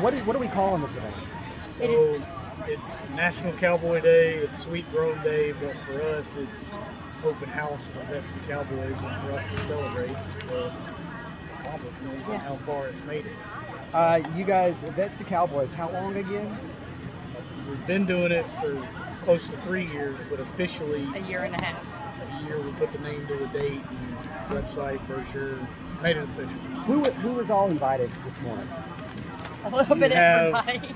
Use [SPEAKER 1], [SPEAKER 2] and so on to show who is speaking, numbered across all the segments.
[SPEAKER 1] what do we call on this event?
[SPEAKER 2] So it's National Cowboy Day, it's Sweet Grown Day, but for us it's open house for Vets to Cowboys and for us to celebrate the accomplishments and how far it's made it.
[SPEAKER 1] You guys, Vets to Cowboys, how long again?
[SPEAKER 2] We've been doing it for close to 3 years, but officially
[SPEAKER 3] A year and a half.
[SPEAKER 2] a year. We put the name to the date and website, brochure, made it official.
[SPEAKER 1] Who was all invited this morning?
[SPEAKER 3] A little bit of
[SPEAKER 2] have-
[SPEAKER 3] everybody.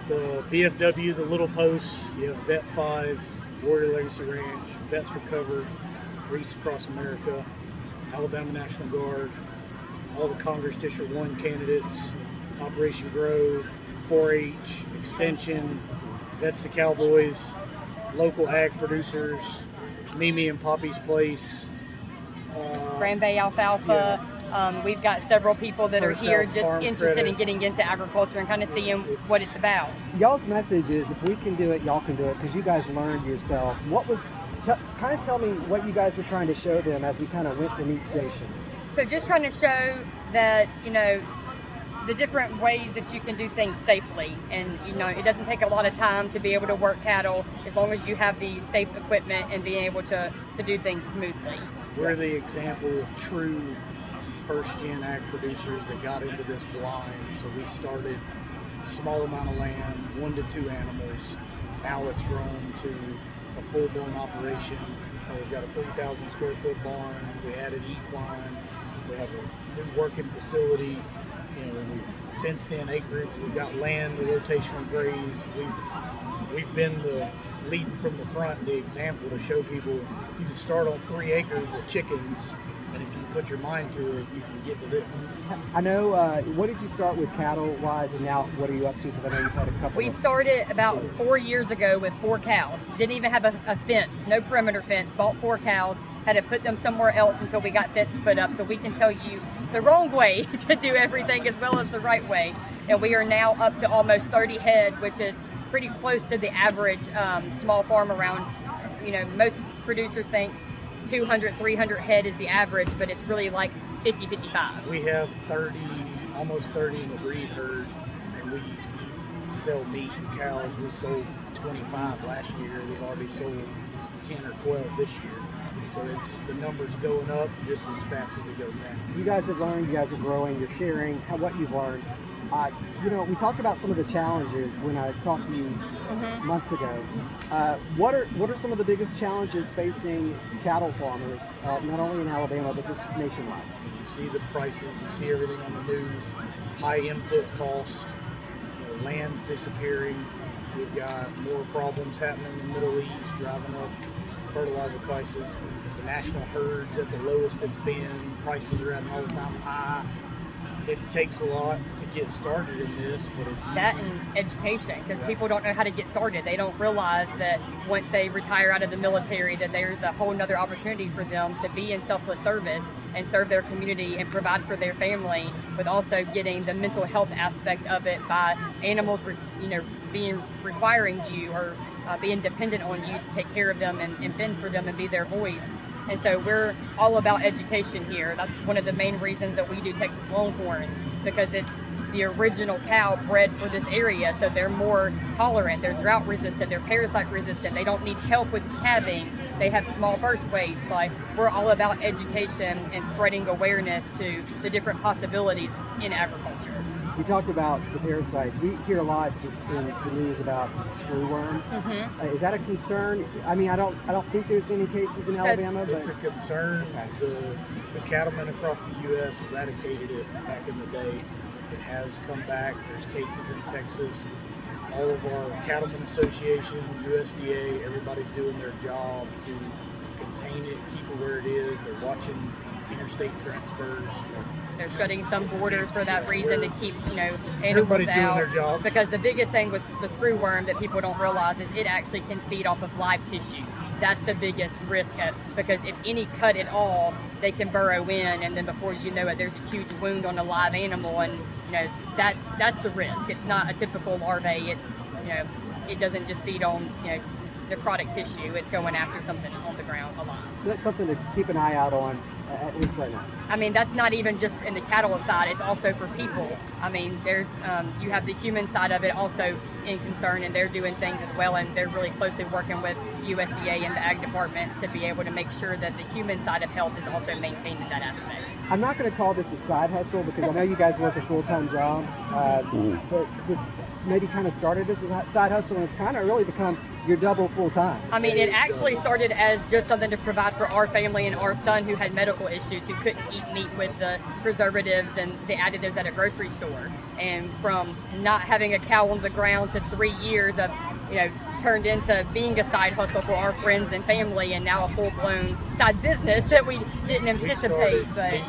[SPEAKER 2] The VFW, the Little Post, you have Vet 5, Warrior Legacy Ranch, Vets Recover, Reese Across America, Alabama National Guard, all the Congress District 1 candidates, Operation Grow, 4-H, Extension, Vets to Cowboys, local ag producers, Mimi and Poppy's Place.
[SPEAKER 3] Grand Bay Alfalfa. We've got several people that are
[SPEAKER 2] First
[SPEAKER 3] here
[SPEAKER 2] South
[SPEAKER 3] just
[SPEAKER 2] Farm
[SPEAKER 3] interested
[SPEAKER 2] Credit.
[SPEAKER 3] in getting into agriculture and kind of seeing what it's about.
[SPEAKER 1] Y'all's message is, if we can do it, y'all can do it, because you guys learned yourselves. What was, kind of tell me what you guys were trying to show them as we kind of went from each station.
[SPEAKER 3] So just trying to show that, the different ways that you can do things safely. And, it doesn't take a lot of time to be able to work cattle as long as you have the safe equipment and being able to do things smoothly.
[SPEAKER 2] We're the example of true first-gen ag producers that got into this blind. So we started small amount of land, 1 to 2 animals. Now it's grown to a full-blown operation. We've got a 3,000 square foot barn. We added equine. We have a new working facility. We've fenced in acreage. We've got land to rotational graze. We've been the leading from the front, the example to show people you can start on 3 acres with chickens, and if you put your mind to it, you can get to this.
[SPEAKER 1] I know, what did you start with cattle-wise, and now what are you up to? Because I know you've had a couple
[SPEAKER 3] We
[SPEAKER 1] of...
[SPEAKER 3] started about 4 years ago with 4 cows. Didn't even have a fence, no perimeter fence. Bought 4 cows, had to put them somewhere else until we got fence put up. So we can tell you the wrong way to do everything as well as the right way. And we are now up to almost 30 head, which is pretty close to the average small farm around. Most producers think 200, 300 head is the average, but it's really like 50, 55.
[SPEAKER 2] We have 30, almost 30 in the breed herd, and we sell meat and cows. We sold 25 last year. We've already sold 10 or 12 this year. So the numbers going up just as fast as it goes down.
[SPEAKER 1] You guys have learned, you guys are growing, you're sharing what you've learned. We talked about some of the challenges when I talked to you months ago. What are some of the biggest challenges facing cattle farmers, not only in Alabama, but just nationwide?
[SPEAKER 2] You see the prices, you see everything on the news, high input cost, land's disappearing. We've got more problems happening in the Middle East, driving up fertilizer prices. The national herd's at the lowest it's been. Prices are at an all-time high. It takes a lot to get started in this, but if you...
[SPEAKER 3] That and education, because people don't know how to get started. They don't realize that once they retire out of the military, that there's a whole nother opportunity for them to be in selfless service and serve their community and provide for their family, but also getting the mental health aspect of it by animals, requiring you or being dependent on you to take care of them and fend for them and be their voice. And so we're all about education here. That's one of the main reasons that we do Texas Longhorns, because it's the original cow bred for this area, so they're more tolerant, they're drought resistant, they're parasite resistant, they don't need help with calving, they have small birth weights. Like, we're all about education and spreading awareness to the different possibilities in agriculture.
[SPEAKER 1] You talked about the parasites. We hear a lot just in the news about screwworm. Is that a concern? I mean, I don't think there's any cases in Alabama, but
[SPEAKER 2] It's a concern. The cattlemen across the U.S. eradicated it back in the day. It has come back. There's cases in Texas. All of our Cattlemen Association, USDA, everybody's doing their job to contain it, keep it where it is. They're watching interstate transfers.
[SPEAKER 3] They're shutting some borders for that reason to keep, animals
[SPEAKER 2] Everybody's doing
[SPEAKER 3] out.
[SPEAKER 2] their job.
[SPEAKER 3] Because the biggest thing with the screwworm that people don't realize is it actually can feed off of live tissue. That's the biggest risk because if any cut at all, they can burrow in, and then before you know it, there's a huge wound on a live animal, and that's the risk. It's not a typical larvae. It's it doesn't just feed on necrotic tissue. It's going after something on the ground alive.
[SPEAKER 1] so that's something to keep an eye out on, at least right now.
[SPEAKER 3] I mean, that's not even just in the cattle side, it's also for people. I mean, there's you have the human side of it also in concern, and they're doing things as well, and they're really closely working with USDA and the ag departments to be able to make sure that the human side of health is also maintained in that aspect.
[SPEAKER 1] I'm not going to call this a side hustle because I know you guys work a full-time job, but this maybe kind of started as a side hustle, and it's kind of really become your double full-time.
[SPEAKER 3] I mean, it actually started as just something to provide for our family and our son who had medical issues, who couldn't eat meat with the preservatives and the additives at a grocery store. And from not having a cow on the ground to 3 years of, turned into being a side hustle for our friends and family, and now a full-blown side business that we didn't anticipate. But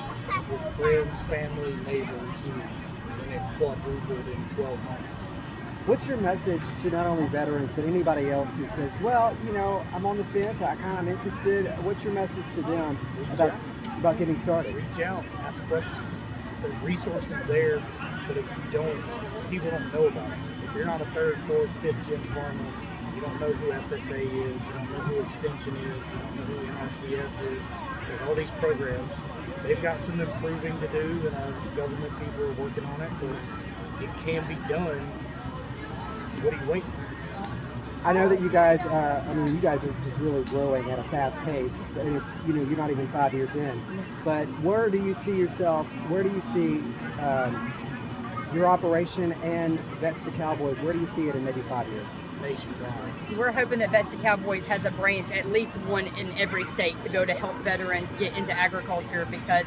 [SPEAKER 2] with friends, family, neighbors, and it quadrupled in 12 months.
[SPEAKER 1] What's your message to not only veterans, but anybody else who says, well, I'm on the fence, I'm interested. What's your message to them about getting started?
[SPEAKER 2] Reach out, ask questions. There's resources there, but if you don't, people don't know about it. If you're not a third, fourth, fifth gen farmer, you don't know who FSA is, you don't know who Extension is, you don't know who NRCS is. There's all these programs. They've got some improving to do, and our government people are working on it, but it can be done. What are you waiting for?
[SPEAKER 1] I know that you guys, you guys are just really growing at a fast pace, and it's, you're not even 5 years in. But where do you see yourself? Where do you see your operation and Vets to Cowboys? Where do you see it in maybe 5 years?
[SPEAKER 2] Nationwide.
[SPEAKER 3] we're hoping that Vets to Cowboys has a branch, at least one in every state, to be able to help veterans get into agriculture, because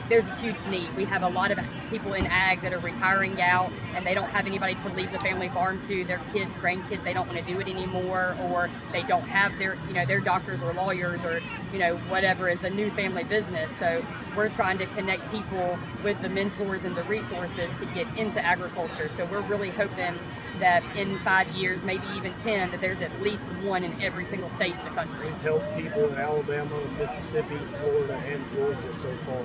[SPEAKER 3] there's a huge need. We have a lot of people in ag that are retiring out, and they don't have anybody to leave the family farm to. Their kids, grandkids, they don't want to do it anymore, or they don't have their doctors or lawyers or, whatever is the new family business. So we're trying to connect people with the mentors and the resources to get into agriculture. So we're really hoping that in 5 years, maybe even 10, that there's at least one in every single state in the country.
[SPEAKER 2] We've helped people in Alabama, Mississippi, Florida, and Georgia so far.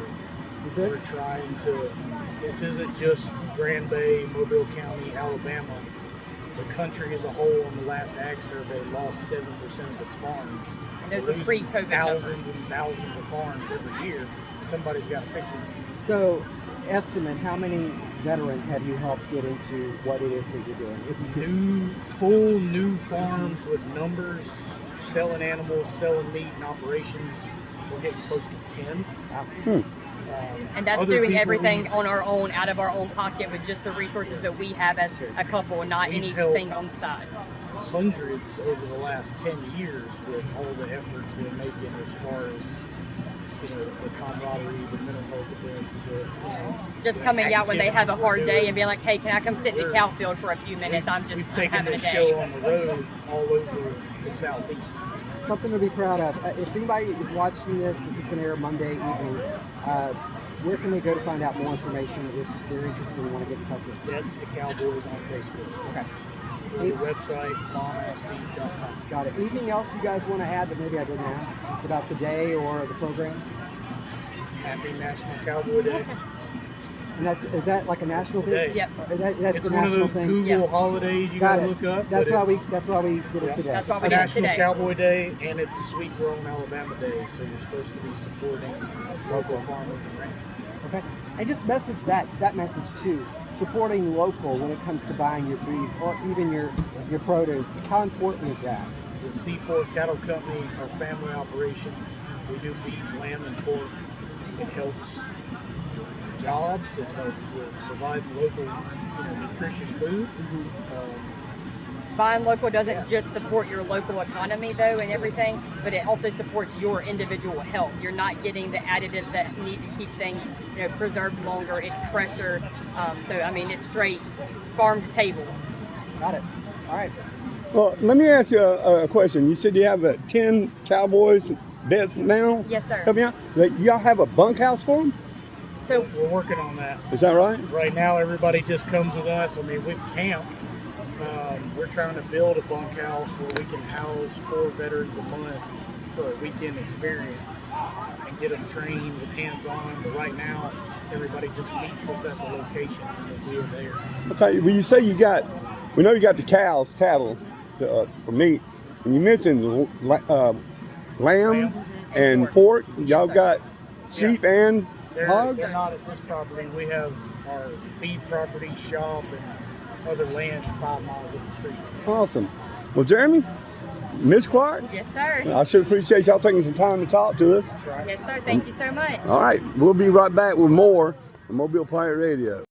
[SPEAKER 2] We're trying to, this isn't just Grand Bay, Mobile County, Alabama. The country as a whole on the last ag survey lost 7% of its farms.
[SPEAKER 3] And those were pre-COVID
[SPEAKER 2] thousands
[SPEAKER 3] numbers.
[SPEAKER 2] and thousands of farms every year. Somebody's got to fix it.
[SPEAKER 1] So, estimate, how many veterans have you helped get into what it is that you're doing? If you could.
[SPEAKER 2] New farms with numbers, selling animals, selling meat, and operations. We're getting close to 10.
[SPEAKER 3] And that's doing everything on our own, out of our own pocket, with just the resources that we have as a couple, and not anything on the side.
[SPEAKER 2] Hundreds over the last 10 years with all the efforts we're making as far as the camaraderie, the mental health events,
[SPEAKER 3] just
[SPEAKER 2] the
[SPEAKER 3] coming out when they have a hard
[SPEAKER 2] activities
[SPEAKER 3] day and being like, hey, can I come sit in the cow field for a few minutes? I'm
[SPEAKER 2] taken
[SPEAKER 3] having a
[SPEAKER 2] this
[SPEAKER 3] day.
[SPEAKER 2] show on the road all over the Southeast.
[SPEAKER 1] Something to be proud of. If anybody is watching this is going to air Monday evening, where can they go to find out more information if they're interested and want to get in touch with you?
[SPEAKER 2] That's the Cowboys on Facebook.
[SPEAKER 1] Okay.
[SPEAKER 2] The website, momassbeef.com.
[SPEAKER 1] Got it. Anything else you guys want to add that maybe I didn't ask? Just about today or the program?
[SPEAKER 2] Happy National Cowboy Day.
[SPEAKER 1] And is that like a national
[SPEAKER 2] Today.
[SPEAKER 1] thing?
[SPEAKER 3] Yep.
[SPEAKER 1] That's
[SPEAKER 2] It's
[SPEAKER 1] a
[SPEAKER 2] one of
[SPEAKER 1] national
[SPEAKER 2] those
[SPEAKER 1] thing.
[SPEAKER 2] Google
[SPEAKER 3] Yeah.
[SPEAKER 2] holidays you
[SPEAKER 1] Got
[SPEAKER 2] gotta
[SPEAKER 1] it.
[SPEAKER 2] look up.
[SPEAKER 1] That's
[SPEAKER 2] but
[SPEAKER 1] why we did it today.
[SPEAKER 3] That's why we
[SPEAKER 2] It's
[SPEAKER 3] did it
[SPEAKER 2] National
[SPEAKER 3] today.
[SPEAKER 2] Cowboy Day, and it's Sweet Grown Alabama Day, so you're supposed to be supporting local farmers and ranchers.
[SPEAKER 1] Okay. And just message that message too. Supporting local when it comes to buying your beef or even your produce. How important is that?
[SPEAKER 2] The C4 Cattle Company, our family operation, we do beef, lamb, and pork. It helps jobs. It helps with providing local, nutritious food.
[SPEAKER 3] Buying local doesn't just support your local economy, though, and everything, but it also supports your individual health. You're not getting the additives that need to keep things, preserved longer. It's fresher. It's straight farm to table.
[SPEAKER 1] Got it. All right.
[SPEAKER 4] Well, let me ask you a question. You said you have 10 Cowboys vets now?
[SPEAKER 3] Yes, sir.
[SPEAKER 4] Help me out. Y'all have a bunkhouse for them?
[SPEAKER 3] So
[SPEAKER 2] We're working on that.
[SPEAKER 4] Is that right?
[SPEAKER 2] Right now, everybody just comes with us. We've camped. We're trying to build a bunkhouse where we can house 4 veterans a month for a weekend experience and get them trained with hands-on. But right now, everybody just meets us at the location and we're there.
[SPEAKER 4] Okay, well, you say we know you got the cattle for meat, and you mentioned lamb and pork. Y'all
[SPEAKER 3] sir.
[SPEAKER 4] got sheep and
[SPEAKER 1] Hogs?
[SPEAKER 2] They're not at this property. We have our feed property, shop, and other land 5 miles up the street.
[SPEAKER 4] Awesome. Well, Jeremy, Miss Clark,
[SPEAKER 3] Yes, sir.
[SPEAKER 4] I sure appreciate y'all taking some time to talk to us.
[SPEAKER 2] That's right.
[SPEAKER 3] Yes, sir. Thank you so much.
[SPEAKER 4] All right, we'll be right back with more on Mobile Pirate Radio.